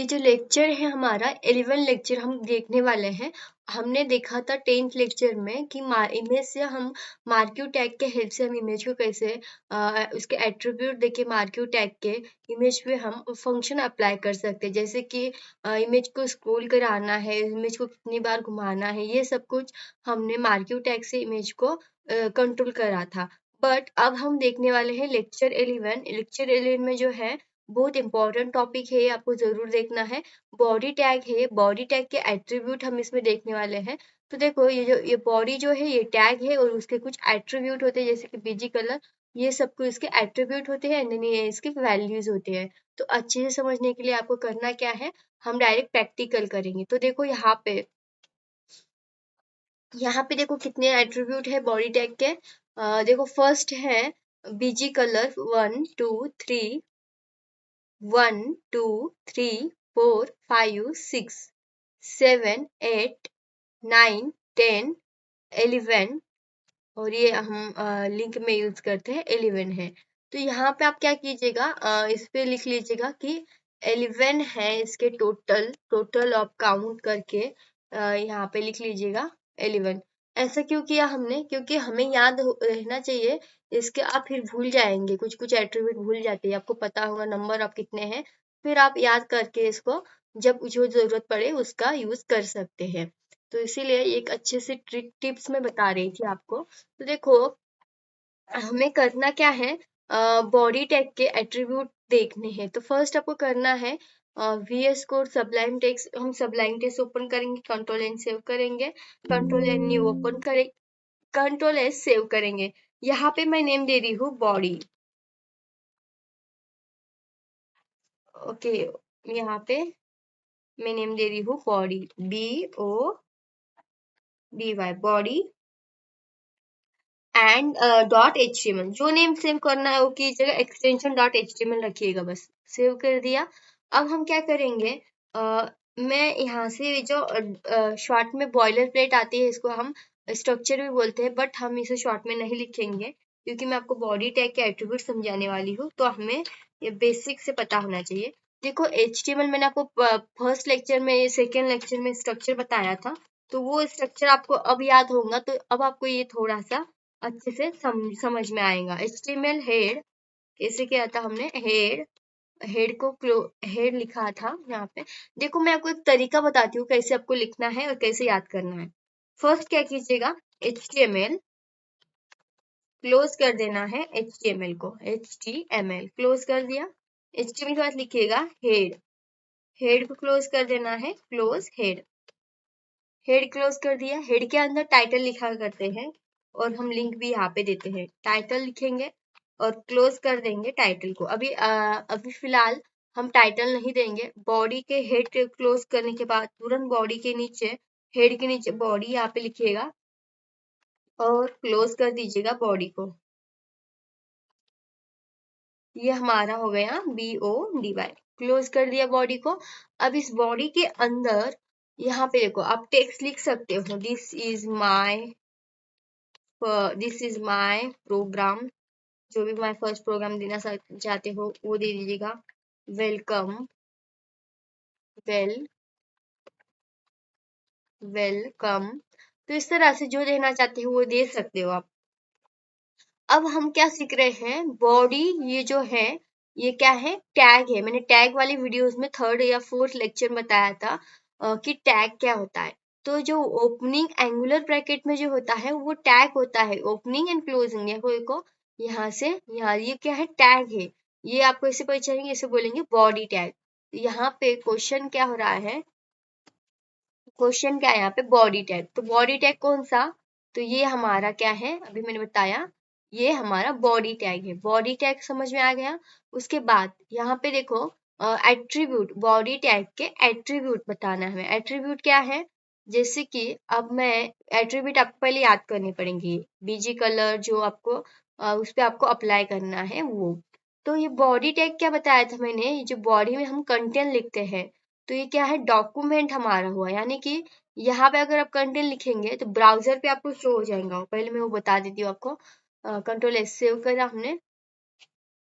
ये जो लेक्चर है हमारा 11 लेक्चर हम देखने वाले हैं। हमने देखा था 10th लेक्चर में कि इमेज से हम मार्क्यू टैग के हेल्प से हम इमेज को कैसे उसके एट्रीब्यूट देके मार्क्यू टैग के इमेज पे हम फंक्शन अप्लाई कर सकते हैं, जैसे कि इमेज को स्क्रॉल कराना है, इमेज को कितनी बार घुमाना है, ये सब कुछ हमने मार्क्यू टैग से इमेज को कंट्रोल करा था। बट अब हम देखने वाले हैं लेक्चर 11। लेक्चर 11 में जो है बहुत इंपॉर्टेंट टॉपिक है, आपको जरूर देखना है। बॉडी टैग है, बॉडी टैग के एट्रीब्यूट हम इसमें देखने वाले हैं। तो देखो ये बॉडी जो है ये टैग है और उसके कुछ एट्रीब्यूट होते हैं, जैसे कि बीजी कलर, ये सब कुछ इसके एट्रीब्यूट होते हैं एंड ये इसके वैल्यूज होते हैं। तो अच्छे से समझने के लिए आपको करना क्या है, हम डायरेक्ट प्रैक्टिकल करेंगे। तो देखो यहाँ पे देखो कितने एट्रीब्यूट है बॉडी टैग के। देखो फर्स्ट है बीजी कलर 1 2 3 1 2 3 4 5 6 7 8 9 10 11 और ये हम लिंक में यूज करते हैं 11 है। तो यहाँ पे आप क्या कीजिएगा, इस पे लिख लीजिएगा कि 11 है इसके टोटल आप काउंट करके यहाँ पे लिख लीजिएगा 11। ऐसा क्यों किया हमने, क्योंकि हमें याद रहना चाहिए। इसके आप फिर भूल जाएंगे, कुछ कुछ एट्रीब्यूट भूल जाते हैं, आपको पता होगा नंबर आप कितने हैं, फिर आप याद करके इसको जब जो जरूरत पड़े उसका यूज कर सकते हैं। तो इसीलिए एक अच्छे से ट्रिक टिप्स में बता रही थी आपको। तो देखो हमें करना क्या है, बॉडी टैग के एट्रीब्यूट देखने हैं। तो फर्स्ट आपको करना है VS कोड सबलाइन टेक्स्ट, हम सबलाइन टेक्स्ट ओपन करेंगे, कंट्रोल एन सेव करेंगे, कंट्रोल एन न्यू ओपन करें, कंट्रोल एस सेव करेंगे। यहाँ पे मैं नेम दे रही हूँ बॉडी। ओके, यहाँ पे मैं नेम दे रही हूँ body, BODY body and .html। जो नेम सेव करना है वो कीजिएगा, एक्सटेंशन .html रखिएगा, बस सेव कर दिया। अब हम क्या करेंगे, मैं यहाँ से जो शॉर्ट में बॉयलर प्लेट आती है, इसको हम स्ट्रक्चर भी बोलते हैं, बट हम इसे शॉर्ट में नहीं लिखेंगे क्योंकि मैं आपको बॉडी टैग के एट्रीब्यूट समझाने वाली हूँ, तो हमें ये बेसिक से पता होना चाहिए। देखो HTML मैंने आपको फर्स्ट लेक्चर में, सेकेंड लेक्चर में स्ट्रक्चर बताया था, तो वो स्ट्रक्चर आपको अब याद होगा, तो अब आपको ये थोड़ा सा अच्छे से समझ में आएगा। HTML हेड कैसे किया था हमने, हेड को हेड लिखा था यहाँ पे। देखो मैं आपको एक तरीका बताती हूँ कैसे आपको लिखना है और कैसे याद करना है। फर्स्ट क्या कीजिएगा, HTML क्लोज कर देना है, HTML को HTML क्लोज कर दिया। HTML के बाद लिखिएगा हेड को क्लोज कर देना है, क्लोज हेड क्लोज कर दिया। हेड के अंदर टाइटल लिखा करते हैं और हम लिंक भी यहाँ पे देते हैं, टाइटल लिखेंगे और क्लोज कर देंगे टाइटल को। अभी फिलहाल हम टाइटल नहीं देंगे। बॉडी के हेड क्लोज करने के बाद तुरंत बॉडी के नीचे, हेड के नीचे बॉडी यहाँ पे लिखिएगा और क्लोज कर दीजिएगा बॉडी को। ये हमारा हो गया BODY, क्लोज कर दिया बॉडी को। अब इस बॉडी के अंदर यहाँ पे देखो आप टेक्स्ट लिख सकते हो, दिस इज माय प्रोग्राम, जो भी माय फर्स्ट प्रोग्राम देना चाहते हो वो दे दीजिएगा। वेलकम। तो इस तरह से जो देना चाहते हो वो दे सकते हो आप। अब हम क्या सीख रहे हैं, बॉडी ये जो है ये क्या है, टैग है। मैंने टैग वाली वीडियोस में 3rd या 4th लेक्चर में बताया था कि टैग क्या होता है। तो जो ओपनिंग एंगुलर ब्रैकेट में जो होता है वो टैग होता है, ओपनिंग एंड क्लोजिंग। देखो यहाँ से यहाँ ये क्या है, टैग है। ये आपको ऐसे पहचानेंगे, इसे बोलेंगे बॉडी टैग। यहाँ पे क्वेश्चन क्या हो रहा है, क्वेश्चन क्या है यहाँ पे, बॉडी टैग। तो बॉडी टैग कौन सा, तो ये हमारा क्या है, अभी मैंने बताया ये हमारा बॉडी टैग है। बॉडी टैग समझ में आ गया। उसके बाद यहाँ पे देखो एट्रीब्यूट, बॉडी टैग के एट्रीब्यूट बताना है हमें। एट्रीब्यूट क्या है, जैसे कि अब मैं एट्रीब्यूट आपको पहले याद करने पड़ेंगे। बीजी कलर जो आपको उस पर आपको अप्लाई करना है वो। तो ये बॉडी टैग क्या बताया था मैंने, ये जो बॉडी में हम कंटेंट लिखते हैं, तो ये क्या है, डॉक्यूमेंट हमारा हुआ। यानी कि यहाँ पे अगर आप कंटेंट लिखेंगे तो ब्राउजर पे आपको शो हो जाएगा। पहले मैं वो बता देती हूँ आपको। कंट्रोल एस सेव करा हमने,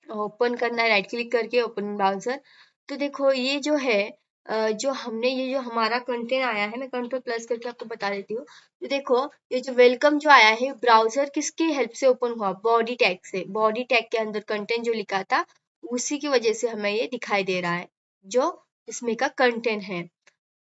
ओपन करना है राइट क्लिक करके, ओपन ब्राउजर। तो देखो ये जो है जो हमने ये जो हमारा कंटेंट आया है, मैं कंट्रोल प्लस करके आपको बता देती हूँ। तो देखो ये जो वेलकम जो आया है ब्राउजर किसकी हेल्प से ओपन हुआ, बॉडी टैग से। बॉडी टैग के अंदर कंटेंट जो लिखा था उसी की वजह से हमें ये दिखाई दे रहा है जो इसमें का कंटेंट है।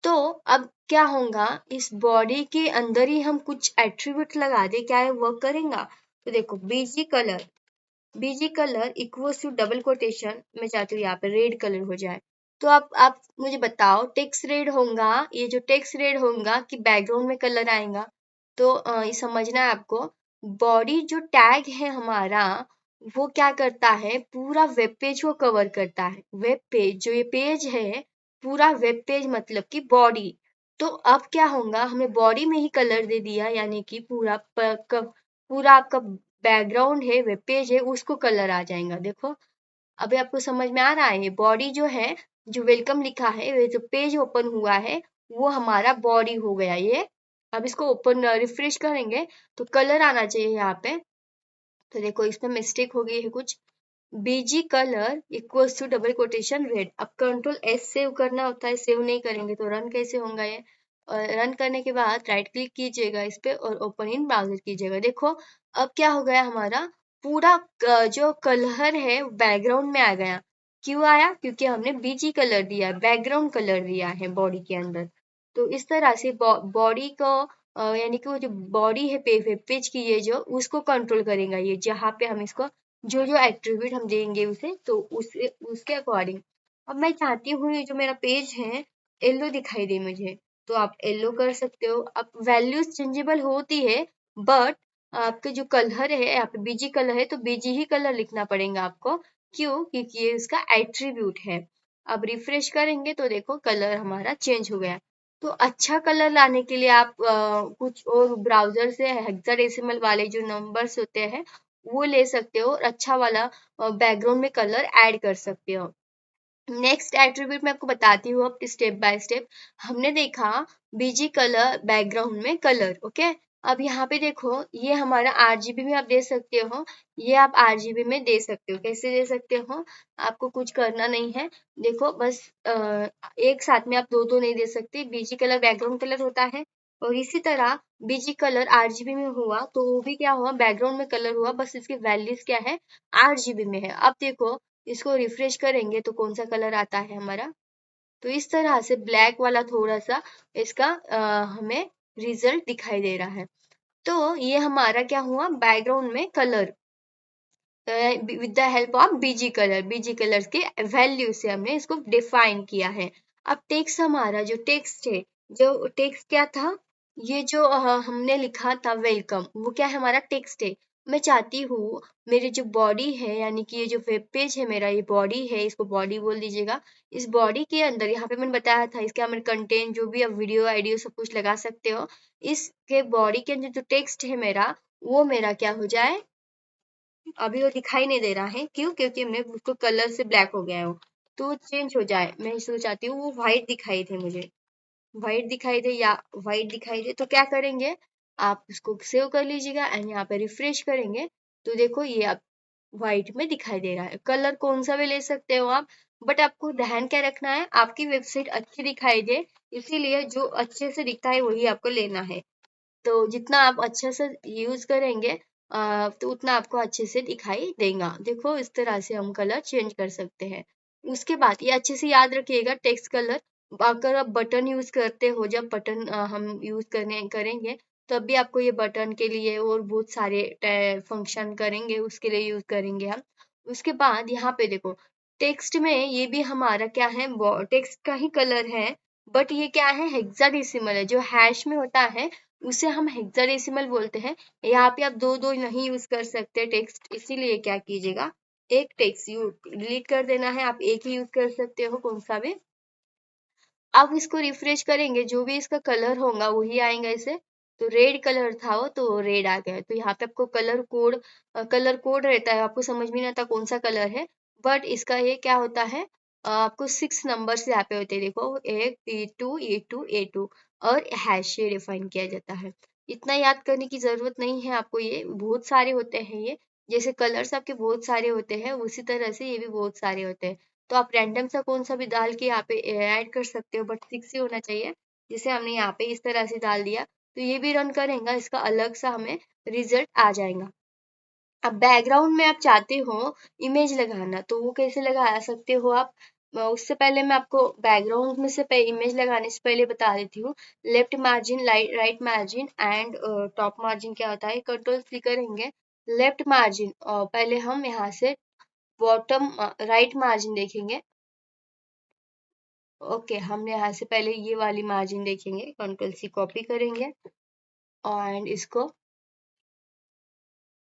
तो अब क्या होगा, इस बॉडी के अंदर ही हम कुछ एट्रीब्यूट लगा दे, क्या है वर्क करेगा। तो देखो BG colour equals to double quotation, मैं चाहती हूँ यहाँ पे रेड कलर हो जाए। तो आप मुझे बताओ टेक्स्ट रेड होगा, ये जो टेक्स्ट रेड होगा कि बैकग्राउंड में कलर आएगा। तो ये समझना है आपको, बॉडी जो टैग है हमारा वो क्या करता है, पूरा वेब पेज को कवर करता है। वेब पेज जो ये पेज है पूरा वेब पेज मतलब कि बॉडी। तो अब क्या होगा, हमने बॉडी में ही कलर दे दिया, यानी कि पूरा आपका बैकग्राउंड है वेब पेज है उसको कलर आ जाएगा। देखो अभी आपको समझ में आ रहा है, ये बॉडी जो है जो वेलकम लिखा है, ये जो पेज ओपन हुआ है वो हमारा बॉडी हो गया ये। अब इसको ओपन रिफ्रेश करेंगे तो कलर आना चाहिए यहाँ पे। तो देखो इसमें मिस्टेक हो गई है कुछ, BG colour equals to double quotation red. अब कंट्रोल एस सेव करना होता है, सेव नहीं करेंगे तो रन कैसे होगा ये। और रन करने के बाद राइट क्लिक कीजिएगा इस पे और ओपन इन ब्राउजर कीजिएगा। देखो अब क्या हो गया, हमारा पूरा जो कलर है बैकग्राउंड में आ गया। क्यों आया, क्योंकि हमने बीजी कलर दिया, बैकग्राउंड कलर दिया है बॉडी के अंदर। तो इस तरह से बॉडी को यानी कि वो जो बॉडी है वेब पेज की ये जो उसको कंट्रोल करेगा ये, जहाँ पे हम इसको जो जो एट्रीब्यूट हम देंगे उसे तो उसके अकॉर्डिंग। अब मैं चाहती हूँ ये जो मेरा पेज है येलो दिखाई दे मुझे, तो आप येलो कर सकते हो। अब वैल्यूज चेंजेबल होती है बट आपके जो कलर है यहाँ पे बीजी कलर है तो बीजी ही कलर लिखना पड़ेगा आपको। क्यों, क्योंकि ये इसका एट्रीब्यूट है। अब रिफ्रेश करेंगे तो देखो कलर हमारा चेंज हो गया। तो अच्छा कलर लाने के लिए आप कुछ और ब्राउजर से हेक्साडेसिमल वाले जो नंबर्स होते हैं वो ले सकते हो और अच्छा वाला बैकग्राउंड में कलर ऐड कर सकते हो। नेक्स्ट एट्रीब्यूट मैं आपको बताती हूँ अब स्टेप बाय स्टेप। हमने देखा बीजी कलर बैकग्राउंड में कलर, ओके। अब यहाँ पे देखो ये हमारा आरजीबी में आप दे सकते हो, ये आप आरजीबी में दे सकते हो। कैसे दे सकते हो, आपको कुछ करना नहीं है। देखो बस एक साथ में आप दो नहीं दे सकते। बीजी कलर बैकग्राउंड कलर होता है और इसी तरह बीजी कलर आरजीबी में हुआ तो वो भी क्या हुआ, बैकग्राउंड में कलर हुआ, बस इसकी वैल्यूज क्या है आरजीबी में है। अब देखो इसको रिफ्रेश करेंगे तो कौन सा कलर आता है हमारा, तो इस तरह से ब्लैक वाला थोड़ा सा इसका हमें रिजल्ट दिखाई दे रहा है। तो ये हमारा क्या हुआ, बैकग्राउंड में colour with the help of BG colour के वैल्यू से हमने इसको डिफाइन किया है। अब टेक्स्ट हमारा जो टेक्स्ट है, जो टेक्स्ट क्या था, ये जो हमने लिखा था वेलकम, वो क्या है हमारा टेक्स्ट है। मैं चाहती हूँ मेरी जो बॉडी है यानी कि ये जो वेब पेज है मेरा, ये बॉडी है, इसको बॉडी बोल दीजिएगा। इस बॉडी के अंदर यहाँ पे मैंने बताया था इसके अंदर कंटेंट जो भी आप वीडियो आइडियो सब कुछ लगा सकते हो। इसके बॉडी के अंदर जो टेक्स्ट है मेरा वो मेरा क्या हो जाए, अभी वो दिखाई नहीं दे रहा है। क्यों, क्योंकि हमने उसको कलर से ब्लैक हो गया है वो, तो चेंज हो जाए। मैं इसको चाहती हूँ वो व्हाइट दिखाई दे मुझे, व्हाइट दिखाई दे या व्हाइट दिखाई दे। तो क्या करेंगे, आप उसको सेव कर लीजिएगा एंड यहाँ पे रिफ्रेश करेंगे तो देखो ये आप व्हाइट में दिखाई दे रहा है। कलर कौन सा भी ले सकते हो आप, बट आपको ध्यान क्या रखना है, आपकी वेबसाइट अच्छी दिखाई दे, इसीलिए जो अच्छे से दिखता है वही आपको लेना है। तो जितना आप अच्छे से यूज करेंगे तो उतना आपको अच्छे से दिखाई देगा। देखो इस तरह से हम कलर चेंज कर सकते हैं। उसके बाद ये अच्छे से याद रखिएगा टेक्स्ट कलर, अगर आप बटन यूज करते हो, जब बटन हम यूज करेंगे तब भी आपको ये बटन के लिए और बहुत सारे फंक्शन करेंगे उसके लिए यूज करेंगे हम। उसके बाद यहाँ पे देखो टेक्स्ट में ये भी हमारा क्या है, टेक्स्ट का ही कलर है बट ये क्या है हेक्साडेसिमल है। जो हैश में होता है उसे हम हेक्साडेसिमल बोलते हैं। यहाँ पे आप दो नहीं यूज कर सकते टेक्स्ट, इसीलिए क्या कीजिएगा एक टेक्स्ट यू डिलीट कर देना है, आप एक ही यूज कर सकते हो कौन सा भी। अब इसको रिफ्रेश करेंगे जो भी इसका कलर होगा वही आएगा इसे। तो रेड कलर था वो तो रेड आ गया। तो यहाँ पे आपको कलर कोड रहता है, आपको समझ में नहीं आता कौन सा कलर है, बट इसका ये क्या होता है आपको 6 नंबर से यहाँ पे होते हैं। देखो A2 और हैश ये डिफाइन किया जाता है। इतना याद करने की जरूरत नहीं है आपको, ये बहुत सारे होते हैं ये, जैसे कलर्स आपके बहुत सारे होते हैं उसी तरह से ये भी बहुत सारे होते हैं। तो आप रैंडम सा कौन सा भी डाल के यहाँ पे ऐड कर सकते हो, बट 6 ही होना चाहिए। जिसे हमने यहाँ पे इस तरह से डाल दिया, तो ये भी रन करेंगे, इसका अलग सा हमें रिजल्ट आ जाएगा। अब बैकग्राउंड में आप चाहते हो इमेज लगाना, तो वो कैसे लगा सकते हो आप। उससे पहले मैं आपको बैकग्राउंड में से इमेज लगाने से पहले बता देती हूँ। Left margin, right margin and top margin क्या होता है। कंट्रोल सी करेंगे, लेफ्ट मार्जिन, और पहले हम यहाँ से बॉटम राइट मार्जिन देखेंगे। ओके, हम यहाँ से पहले ये वाली मार्जिन देखेंगे। कंट्रोल सी कॉपी करेंगे एंड इसको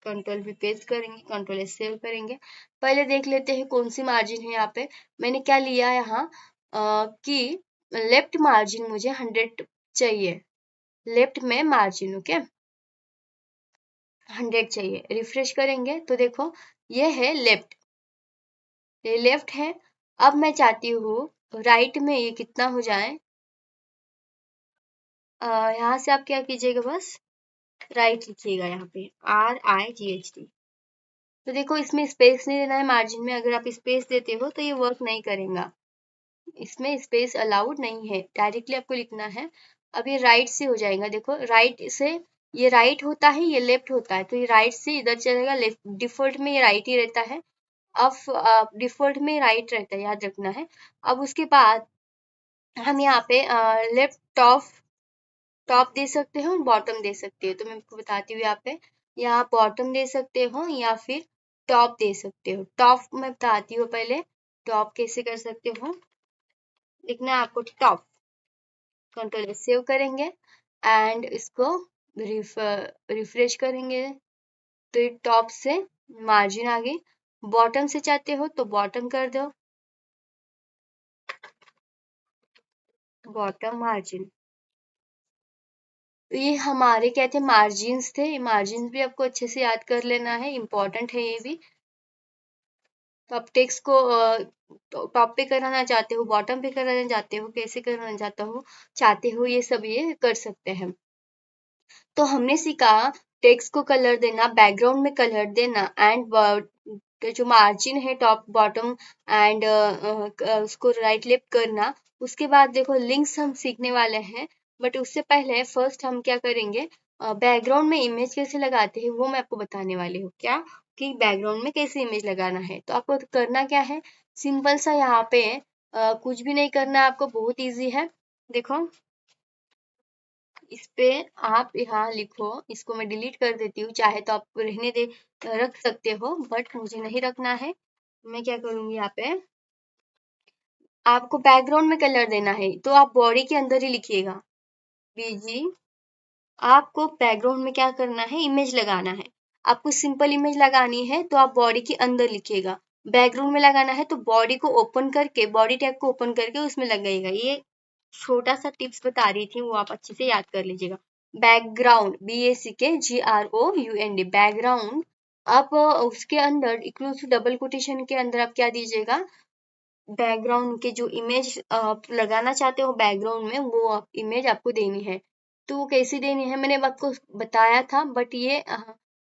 कंट्रोल भी पेस्ट करेंगे, कंट्रोल एस सेव करेंगे। पहले देख लेते हैं कौन सी मार्जिन है। यहाँ पे मैंने क्या लिया यहाँ कि लेफ्ट मार्जिन मुझे 100 चाहिए। लेफ्ट में मार्जिन, ओके, 100 चाहिए। रिफ्रेश करेंगे तो देखो ये है लेफ्ट, ये लेफ्ट है। अब मैं चाहती हूँ राइट में ये कितना हो जाए। यहाँ से आप क्या कीजिएगा, बस राइट लिखिएगा यहाँ पे, RIGHT। तो देखो इसमें स्पेस नहीं देना है मार्जिन में। अगर आप स्पेस देते हो तो ये वर्क नहीं करेगा, इसमें स्पेस अलाउड नहीं है, डायरेक्टली आपको लिखना है। अब ये राइट से हो जाएगा, देखो राइट से ये राइट होता है, ये लेफ्ट होता है, तो ये राइट से इधर चलेगा लेफ्ट। डिफॉल्ट में ये राइट ही रहता है। अब डिफॉल्ट में राइट रहता है, याद रखना है। अब उसके बाद हम यहाँ पे लेफ्ट टॉप टॉप दे सकते हो, बॉटम दे सकते हो। तो मैं आपको बताती हूँ, यहाँ पे यहाँ बॉटम दे सकते हो या फिर टॉप दे सकते हो। टॉप मैं बताती हूँ पहले, टॉप कैसे कर सकते हो। लिखना है आपको टॉप, कंट्रोल सेव करेंगे एंड इसको रिफ्रेश करेंगे, तो ये टॉप से मार्जिन आ गई। बॉटम से चाहते हो तो बॉटम कर दो, बॉटम मार्जिन। तो ये हमारे क्या थे, मार्जिन्स थे। मार्जिन भी आपको अच्छे से याद कर लेना है, इंपॉर्टेंट है ये भी। तो आप टेक्स्ट को टॉप पे कराना चाहते हो, बॉटम पे कराना चाहते हो, कैसे कराना चाहते हो, ये सब ये कर सकते हैं। तो हमने सीखा टेक्स्ट को कलर देना, बैकग्राउंड में कलर देना एंड जो मार्जिन है टॉप बॉटम एंड उसको राइट लेफ्ट करना। उसके बाद देखो लिंक्स हम सीखने वाले हैं, बट उससे पहले फर्स्ट हम क्या करेंगे, बैकग्राउंड में इमेज कैसे लगाते हैं वो मैं आपको बताने वाली हूँ। क्या कि बैकग्राउंड में कैसे इमेज लगाना है। तो आपको करना क्या है, सिंपल सा यहाँ पे कुछ भी नहीं करना है आपको, बहुत ईजी है। देखो इस पे आप यहाँ लिखो, इसको मैं डिलीट कर देती हूँ, चाहे तो आप रहने दे रख सकते हो, बट मुझे नहीं रखना है। मैं क्या करूंगी, यहाँ पे आपको बैकग्राउंड में कलर देना है तो आप बॉडी के अंदर ही लिखिएगा BG। आपको बैकग्राउंड में क्या करना है, इमेज लगाना है। आपको सिंपल इमेज लगानी है तो आप बॉडी के अंदर लिखिएगा। बैकग्राउंड में लगाना है तो बॉडी को ओपन करके, बॉडी टैग को ओपन करके उसमें लगाइएगा। ये छोटा सा टिप्स बता रही थी, वो आप अच्छे से याद कर लीजिएगा। Background, BACKGROUND, background. आप उसके अंदर इंक्लूसिव डबल कोटेशन के अंदर आप क्या दीजिएगा, बैकग्राउंड के जो इमेज आप लगाना चाहते हो बैकग्राउंड में, वो इमेज आपको देनी है। तो वो कैसी देनी है मैंने आपको बताया था, बट ये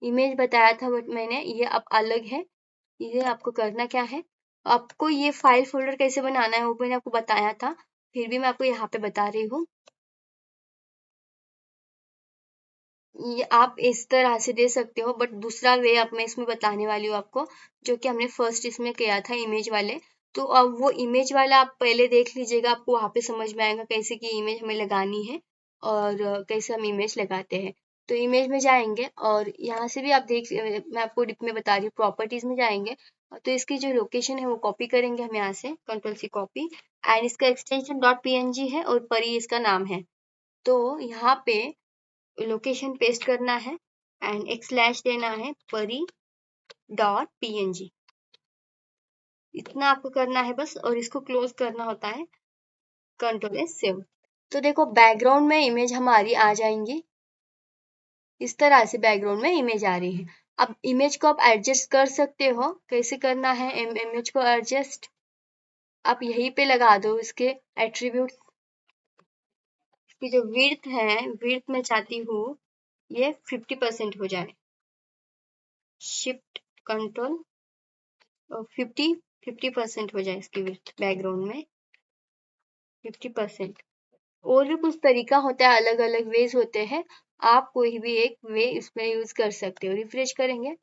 इमेज बताया था, बट मैंने ये अब अलग है। ये आपको करना क्या है, आपको ये फाइल फोल्डर कैसे बनाना है वो मैंने आपको बताया था, फिर भी मैं आपको यहाँ पे बता रही हूँ। ये आप इस तरह से दे सकते हो, बट दूसरा वे अब मैं इसमें बताने वाली हूँ आपको, जो कि हमने फर्स्ट इसमें किया था इमेज वाले। तो अब वो इमेज वाला आप पहले देख लीजिएगा, आपको वहां पे समझ में आएगा कैसे की इमेज हमें लगानी है और कैसे हम इमेज लगाते हैं। तो इमेज में जाएंगे और यहाँ से भी आप देख, मैं आपको डिप में बता रही हूँ, प्रॉपर्टीज में जाएंगे तो इसकी जो लोकेशन है वो कॉपी करेंगे हम यहाँ से, कंट्रोल सी कॉपी एंड इसका एक्सटेंशन .png है और परी इसका नाम है। तो यहाँ पे लोकेशन पेस्ट करना है एंड एक स्लैश देना है pari.png। इतना आपको करना है बस, और इसको क्लोज करना होता है, कंट्रोल एस सेव। तो देखो बैकग्राउंड में इमेज हमारी आ जाएंगी, इस तरह से बैकग्राउंड में इमेज आ रही है। अब इमेज को आप एडजस्ट कर सकते हो, कैसे करना है इमेज को एडजस्ट, आप यहीं पे लगा दो इसके एट्रीब्यूट। इसकी जो विड्थ है, विड्थ मैं चाहती हूँ ये 50% हो जाए, शिफ्ट कंट्रोल 50 50% हो जाए इसकी विड्थ बैकग्राउंड में, 50%। और भी कुछ तरीका होता है, अलग अलग वेज होते हैं, आप कोई भी एक वे इसमें यूज कर सकते हो। रिफ्रेश करेंगे,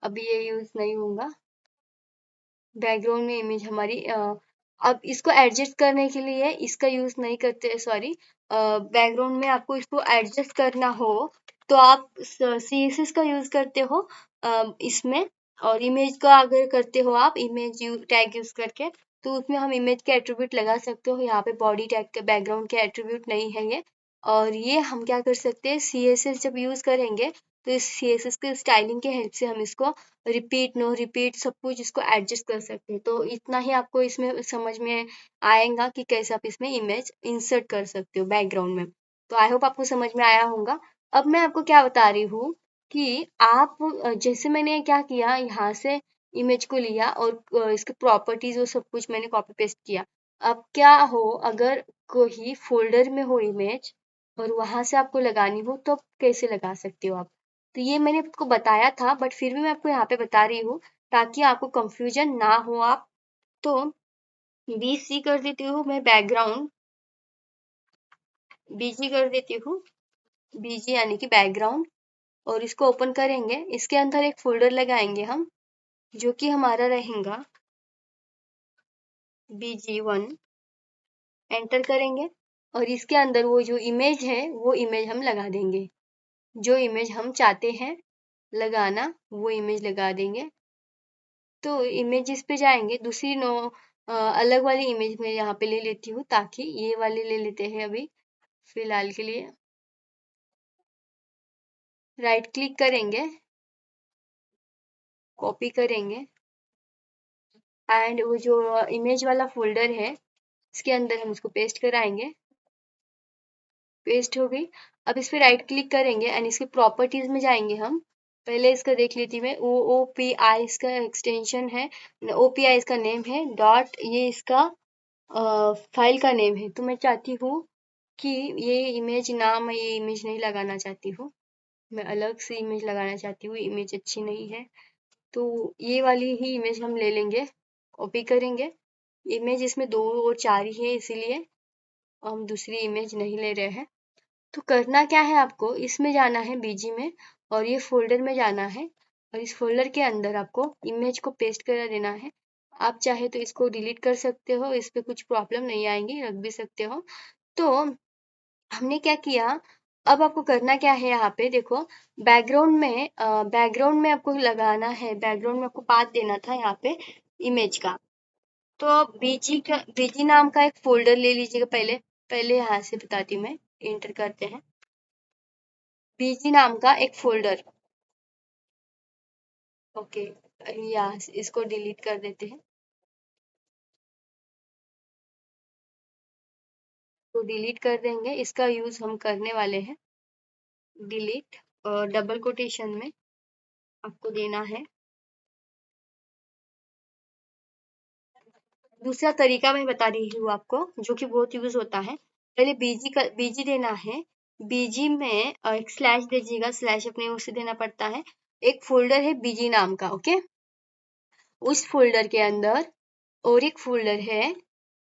अभी ये यूज नहीं होगा बैकग्राउंड में इमेज हमारी। अब इसको एडजस्ट करने के लिए इसका यूज नहीं करते, सॉरी, बैकग्राउंड में आपको इसको एडजस्ट करना हो तो आप CSS का यूज करते हो इसमें। और इमेज का अगर करते हो आप इमेज टैग यूज करके, तो उसमें हम इमेज के एट्रीब्यूट लगा सकते हो। यहाँ पे बॉडी टैग के बैकग्राउंड के एट्रीब्यूट नहीं है ये। और ये हम क्या कर सकते हैं, CSS जब यूज करेंगे तो इस CSS के स्टाइलिंग के हेल्प से हम इसको रिपीट, नो रिपीट, सब कुछ इसको एडजस्ट कर सकते हैं। तो इतना ही आपको इसमें समझ में आएगा कि कैसे आप इसमें इमेज इंसर्ट कर सकते हो बैकग्राउंड में। तो आई होप आपको समझ में आया होगा। अब मैं आपको क्या बता रही हूँ कि आप जैसे मैंने क्या किया, यहाँ से इमेज को लिया और इसके प्रॉपर्टीज और सब कुछ मैंने कॉपी पेस्ट किया। अब क्या हो, अगर कोई फोल्डर में हो इमेज और वहां से आपको लगानी हो तो कैसे लगा सकते हो आप। तो ये मैंने आपको बताया था, बट फिर भी मैं आपको यहाँ पे बता रही हूँ ताकि आपको कंफ्यूजन ना हो। आप तो BC कर देती हूँ मैं, बैकग्राउंड BG कर देती हूँ, BG यानी कि बैकग्राउंड। और इसको ओपन करेंगे, इसके अंदर एक फोल्डर लगाएंगे हम, जो कि हमारा रहेगा BG1। एंटर करेंगे और इसके अंदर वो जो इमेज है वो इमेज हम लगा देंगे, जो इमेज हम चाहते हैं लगाना वो इमेज लगा देंगे। तो इमेजेस पे जाएंगे, दूसरी अलग वाली इमेज में यहाँ पे ले लेती हूँ, ताकि ये वाली ले लेते हैं अभी फिलहाल के लिए। राइट क्लिक करेंगे, कॉपी करेंगे एंड वो जो इमेज वाला फोल्डर है इसके अंदर हम उसको पेस्ट कराएंगे। पेस्ट हो गई। अब इस पे राइट क्लिक करेंगे एंड इसके प्रॉपर्टीज में जाएंगे हम। पहले इसका देख लेती मैं, OPI इसका एक्सटेंशन है, OPI इसका नेम है, डॉट ये इसका फाइल का नेम है। तो मैं चाहती हूँ कि ये इमेज ना, मैं ये इमेज नहीं लगाना चाहती हूँ, मैं अलग से इमेज लगाना चाहती हूँ, इमेज अच्छी नहीं है। तो ये वाली ही इमेज हम ले लेंगे, कॉपी करेंगे। इमेज इसमें 2 और 4 ही है, इसीलिए हम दूसरी इमेज नहीं ले रहे हैं। तो करना क्या है, आपको इसमें जाना है BG में और ये फोल्डर में जाना है और इस फोल्डर के अंदर आपको इमेज को पेस्ट कर देना है। आप चाहे तो इसको डिलीट कर सकते हो, इस पे कुछ प्रॉब्लम नहीं आएंगी, रख भी सकते हो। तो हमने क्या किया, अब आपको करना क्या है, यहाँ पे देखो बैकग्राउंड में आपको लगाना है, बैकग्राउंड में आपको पाथ देना था यहाँ पे इमेज का। तो BG नाम का एक फोल्डर ले लीजिएगा। पहले पहले यहाँ से बताती हूँ मैं, एंटर करते हैं, BG नाम का एक फोल्डर। ओके, यहाँ इसको डिलीट कर देते हैं। तो डिलीट कर देंगे, इसका यूज हम करने वाले हैं, डिलीट। और डबल कोटेशन में आपको देना है। दूसरा तरीका मैं बता रही हूँ आपको, जो कि बहुत यूज होता है। पहले BG देना है, BG में एक स्लैश दीजिएगा, स्लैश अपने ओर से देना पड़ता है। एक फोल्डर है BG नाम का, ओके। उस फोल्डर के अंदर और एक फोल्डर है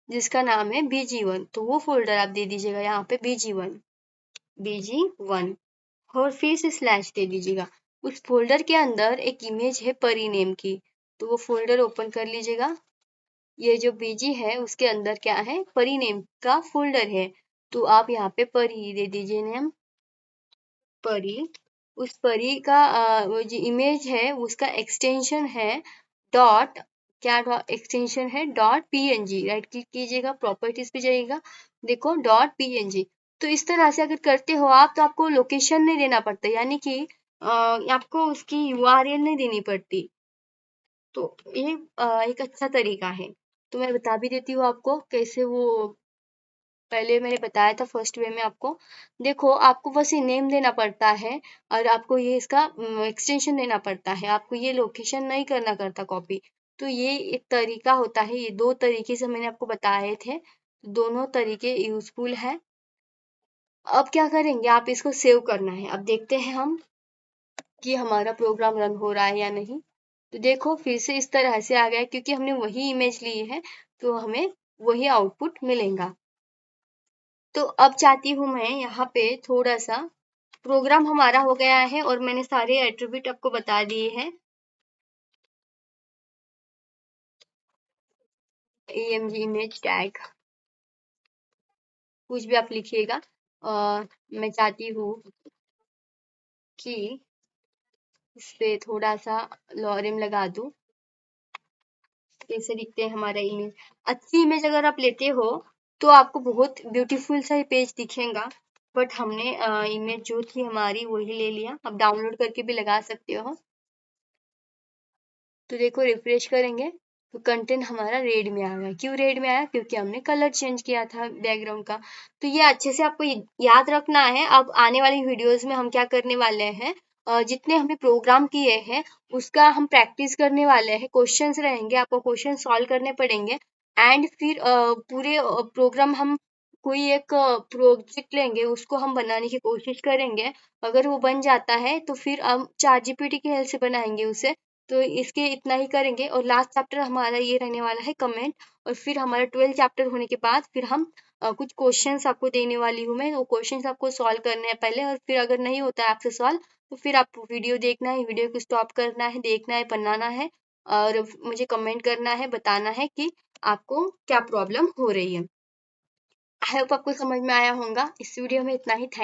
जिसका नाम है BG1, तो वो फोल्डर आप दे दीजिएगा यहाँ पे BG1 और फिर से स्लैश दे दीजिएगा। उस फोल्डर के अंदर एक इमेज है परी नेम की, तो वो फोल्डर ओपन कर लीजिएगा। ये जो BG है उसके अंदर क्या है, परी नेम का फोल्डर है, तो आप यहाँ पे परी दे दीजिए नेम, परी। उस परी का वो जो इमेज है उसका एक्सटेंशन है डॉट, क्या एक्सटेंशन है, .png। राइट क्लिक कीजिएगा, प्रॉपर्टीज पे जाइएगा, देखो .png। तो इस तरह से अगर करते हो आप तो आपको लोकेशन नहीं देना पड़ता, यानी कि आपको उसकी URL नहीं देनी पड़ती। तो ये एक अच्छा तरीका है। तो मैं बता भी देती हूँ आपको कैसे वो, पहले मैंने बताया था फर्स्ट वे में आपको। देखो, आपको बस ये नेम देना पड़ता है और आपको ये इसका एक्सटेंशन देना पड़ता है, आपको ये लोकेशन नहीं करना करता कॉपी। तो ये एक तरीका होता है, ये 2 तरीके से मैंने आपको बताए थे, दोनों तरीके यूजफुल है। अब क्या करेंगे, आप इसको सेव करना है। अब देखते हैं हम कि हमारा प्रोग्राम रन हो रहा है या नहीं। तो देखो फिर से इस तरह से आ गया, क्योंकि हमने वही इमेज ली है तो हमें वही आउटपुट मिलेगा। तो अब चाहती हूँ मैं यहाँ पे थोड़ा सा, प्रोग्राम हमारा हो गया है और मैंने सारे एट्रीब्यूट आपको बता दिए हैं। AMG इमेज टैग कुछ भी आप लिखिएगा। मैं चाहती हूँ कि इस पे थोड़ा सा लॉरिम लगा दूं, कैसे दिखते हैं हमारा इमेज। अच्छी इमेज अगर आप लेते हो तो आपको बहुत ब्यूटीफुल सा पेज दिखेगा, बट हमने इमेज जो थी हमारी वही ले लिया। आप डाउनलोड करके भी लगा सकते हो। तो देखो रिफ्रेश करेंगे तो कंटेंट हमारा रेड में आ गया। क्यों रेड में आया? क्योंकि हमने कलर चेंज किया था बैकग्राउंड का। तो ये अच्छे से आपको याद रखना है। अब आने वाली वीडियोस में हम क्या करने वाले हैं, जितने हमने प्रोग्राम किए हैं उसका हम प्रैक्टिस करने वाले हैं। क्वेश्चंस रहेंगे, आपको क्वेश्चन सॉल्व करने पड़ेंगे। एंड फिर पूरे प्रोग्राम हम कोई एक प्रोजेक्ट लेंगे, उसको हम बनाने की कोशिश करेंगे। अगर वो बन जाता है तो फिर हम चैट जीपीटी की हेल्प से बनाएंगे उसे। तो इसके इतना ही करेंगे। और लास्ट चैप्टर हमारा ये रहने वाला है कमेंट। और फिर हमारा 12 चैप्टर होने के बाद फिर हम कुछ क्वेश्चंस आपको देने वाली हूँ मैं। वो क्वेश्चंस आपको सॉल्व करने हैं पहले, और फिर अगर नहीं होता है आपसे सॉल्व तो फिर आप वीडियो देखना है, वीडियो को स्टॉप करना है, देखना है, बनाना है और मुझे कमेंट करना है, बताना है कि आपको क्या प्रॉब्लम हो रही है। आई होप आपको समझ में आया होगा। इस वीडियो में इतना ही। थैंक